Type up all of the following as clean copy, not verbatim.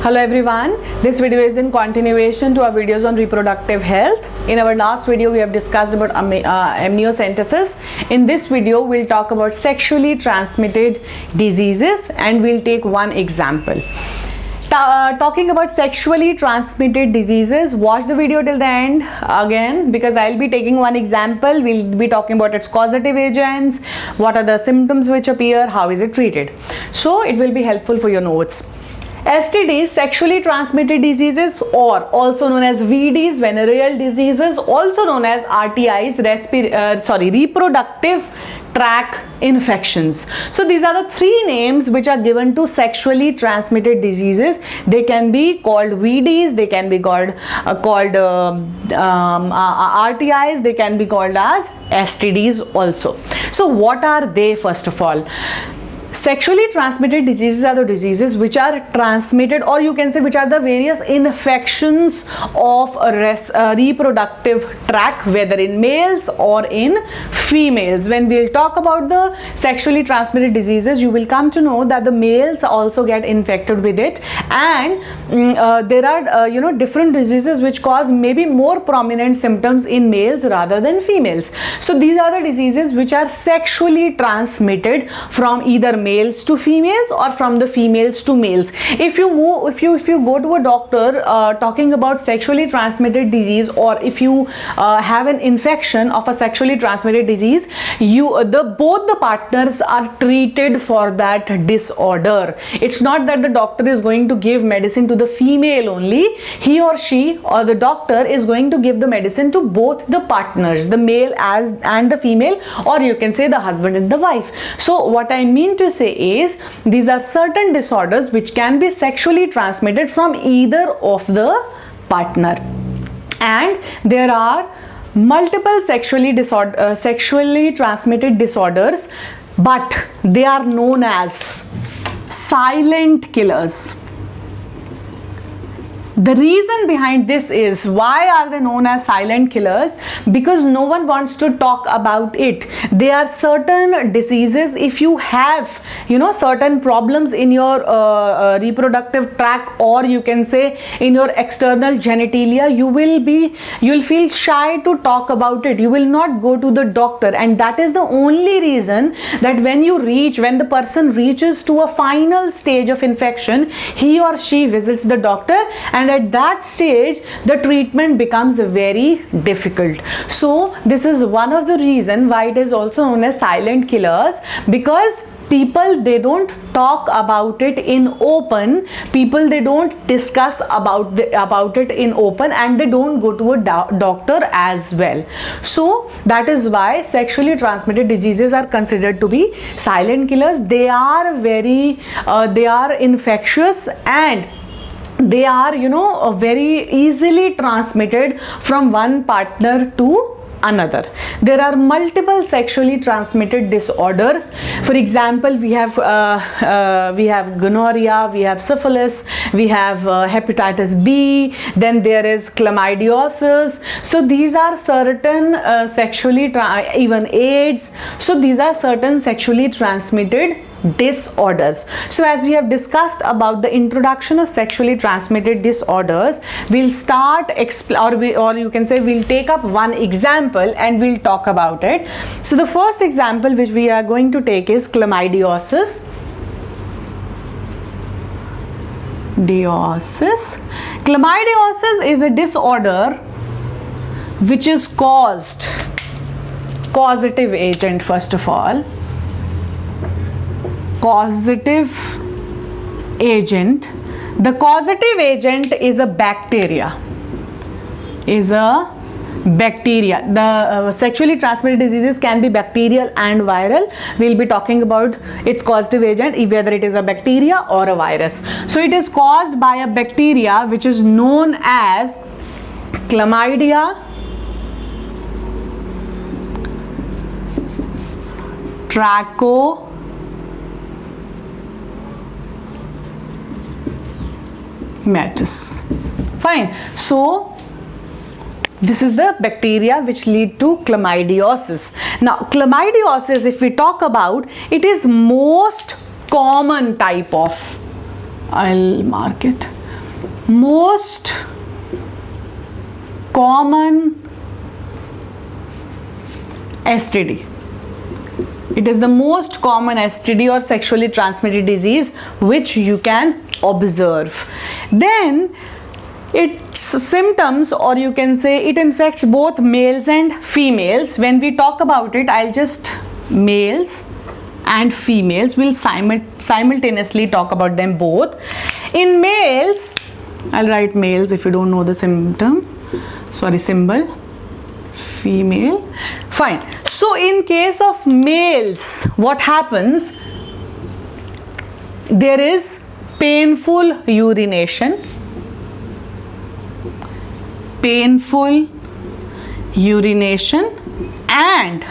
Hello everyone, this video is in continuation to our videos on reproductive health. In our last video we have discussed about amniocentesis. In this video we'll talk about sexually transmitted diseases and we'll take one example. Talking about sexually transmitted diseases, watch the video till the end again, because I'll be taking one example. We'll be talking about its causative agents, what are the symptoms which appear, how is it treated. So it will be helpful for your notes. STDs, sexually transmitted diseases, or also known as VDs, venereal diseases, also known as RTIs, reproductive tract infections. So these are the three names which are given to sexually transmitted diseases. They can be called VDs, they can be called RTIs, they can be called as STDs also. So what are they? First of all, sexually transmitted diseases are the diseases which are transmitted, or you can say which are the various infections of a reproductive tract, whether in males or in females. When we'll talk about the sexually transmitted diseases, you will come to know that the males also get infected with it, and there are different diseases which cause maybe more prominent symptoms in males rather than females. So these are the diseases which are sexually transmitted from either males to females or from the females to males. If you go to a doctor talking about sexually transmitted disease, or if you have an infection of a sexually transmitted disease, both the partners are treated for that disorder. It's not that the doctor is going to give medicine to the female only. He or she or the doctor is going to give the medicine to both the partners, the male and the female, or you can say the husband and the wife. So what I mean to say is, these are certain disorders which can be sexually transmitted from either of the partner, and there are multiple sexually transmitted disorders, but they are known as silent killers. The reason behind this is, why are they known as silent killers? Because no one wants to talk about it. There are certain diseases, if you have certain problems in your reproductive tract, or you can say in your external genitalia, you'll feel shy to talk about it. You will not go to the doctor, and that is the only reason that when the person reaches to a final stage of infection, he or she visits the doctor, and at that stage the treatment becomes very difficult. So this is one of the reasons why it is also known as silent killers, because people, they don't talk about it in open. People, they don't discuss about it in open, and they don't go to a doctor as well. So that is why sexually transmitted diseases are considered to be silent killers. They are they are infectious, and they are very easily transmitted from one partner to another. There are multiple sexually transmitted disorders. For example, we have gonorrhea, we have syphilis, we have hepatitis B, then there is chlamydiosis. So these are certain even AIDS. So these are certain sexually transmitted disorders. So as we have discussed about the introduction of sexually transmitted disorders, we'll start or you can say we'll take up one example and we'll talk about it. So the first example which we are going to take is chlamydiosis. Chlamydiosis is a disorder which is causative agent. First of all, causative agent. The causative agent is a bacteria. The sexually transmitted diseases can be bacterial and viral. We'll be talking about its causative agent, whether it is a bacteria or a virus. So it is caused by a bacteria which is known as Chlamydia trachomatis. Fine. So this is the bacteria which lead to chlamydiosis. Now chlamydiosis, if we talk about, it is most common type of, I'll mark it, most common STD. It is the most common STD or sexually transmitted disease which you can observe. Then its symptoms, or you can say it infects both males and females. When we talk about it, I'll just males and females, we'll simultaneously talk about them both. In males, I'll write males if you don't know the symptom, symbol, female, fine. So in case of males, what happens? There is painful urination, and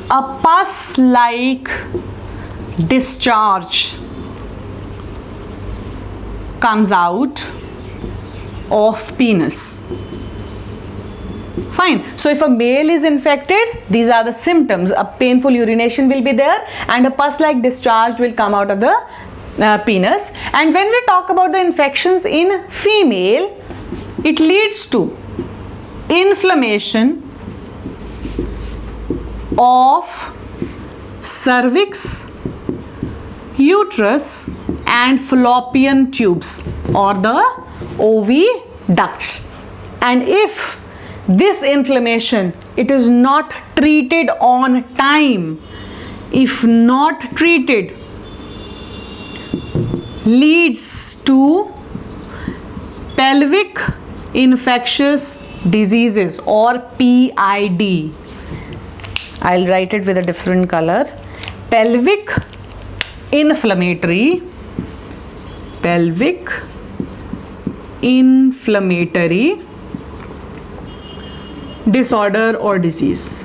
a pus-like discharge comes out of penis. Fine. So if a male is infected, these are the symptoms. A painful urination will be there and a pus-like discharge will come out of the penis. And when we talk about the infections in female, it leads to inflammation of cervix, uterus and fallopian tubes or the oviducts. And if this inflammation, it is not treated on time, if not treated, leads to pelvic infectious diseases or PID. I'll write it with a different color. Pelvic inflammatory disorder or disease,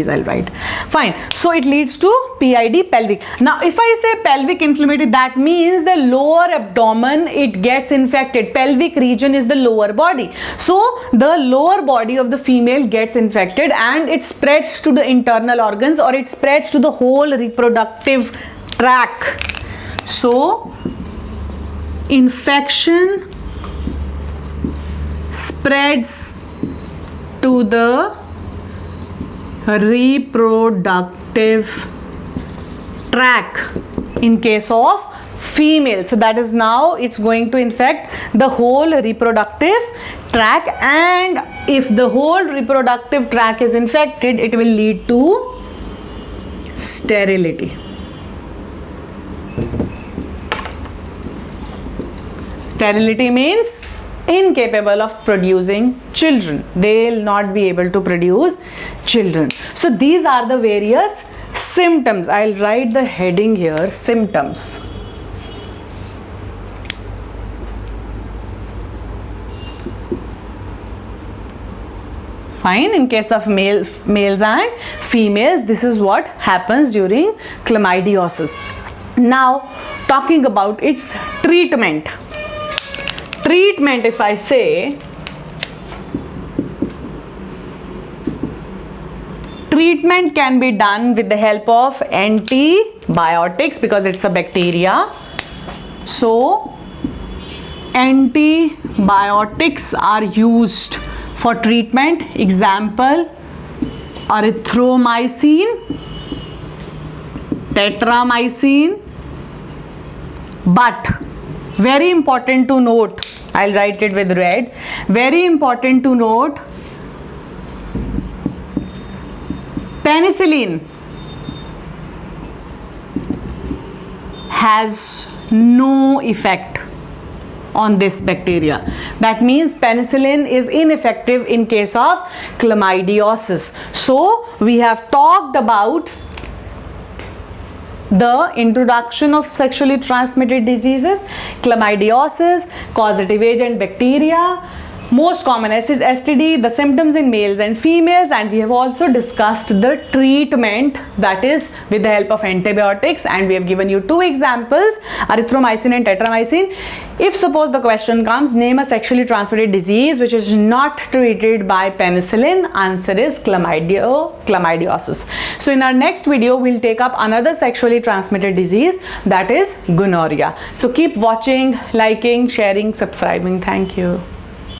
I'll write. Fine. So it leads to PID, pelvic. Now if I say pelvic inflammatory, that means the lower abdomen, it gets infected. Pelvic region is the lower body. So the lower body of the female gets infected and it spreads to the internal organs or it spreads to the whole reproductive tract. So infection spreads to the reproductive tract in case of female. So that is, now it's going to infect the whole reproductive tract, and if the whole reproductive tract is infected, it will lead to sterility. Sterility means incapable of producing children. They will not be able to produce children. So these are the various symptoms. I'll write the heading here, symptoms. Fine. In case of males and females, this is what happens during chlamydiosis. Now talking about its treatment. Treatment, if I say, treatment can be done with the help of antibiotics because it's a bacteria. So antibiotics are used for treatment. Example, erythromycin, tetramycin. But very important to note, I'll write it with red. Very important to note, penicillin has no effect on this bacteria. That means penicillin is ineffective in case of chlamydiosis. So we have talked about the introduction of sexually transmitted diseases, chlamydiosis, causative agent bacteria, most common STD, the symptoms in males and females, and we have also discussed the treatment, that is with the help of antibiotics, and we have given you two examples, erythromycin and tetramycin. If suppose the question comes, name a sexually transmitted disease which is not treated by penicillin, answer is chlamydiosis. So in our next video, we'll take up another sexually transmitted disease, that is gonorrhea. So keep watching, liking, sharing, subscribing. Thank you.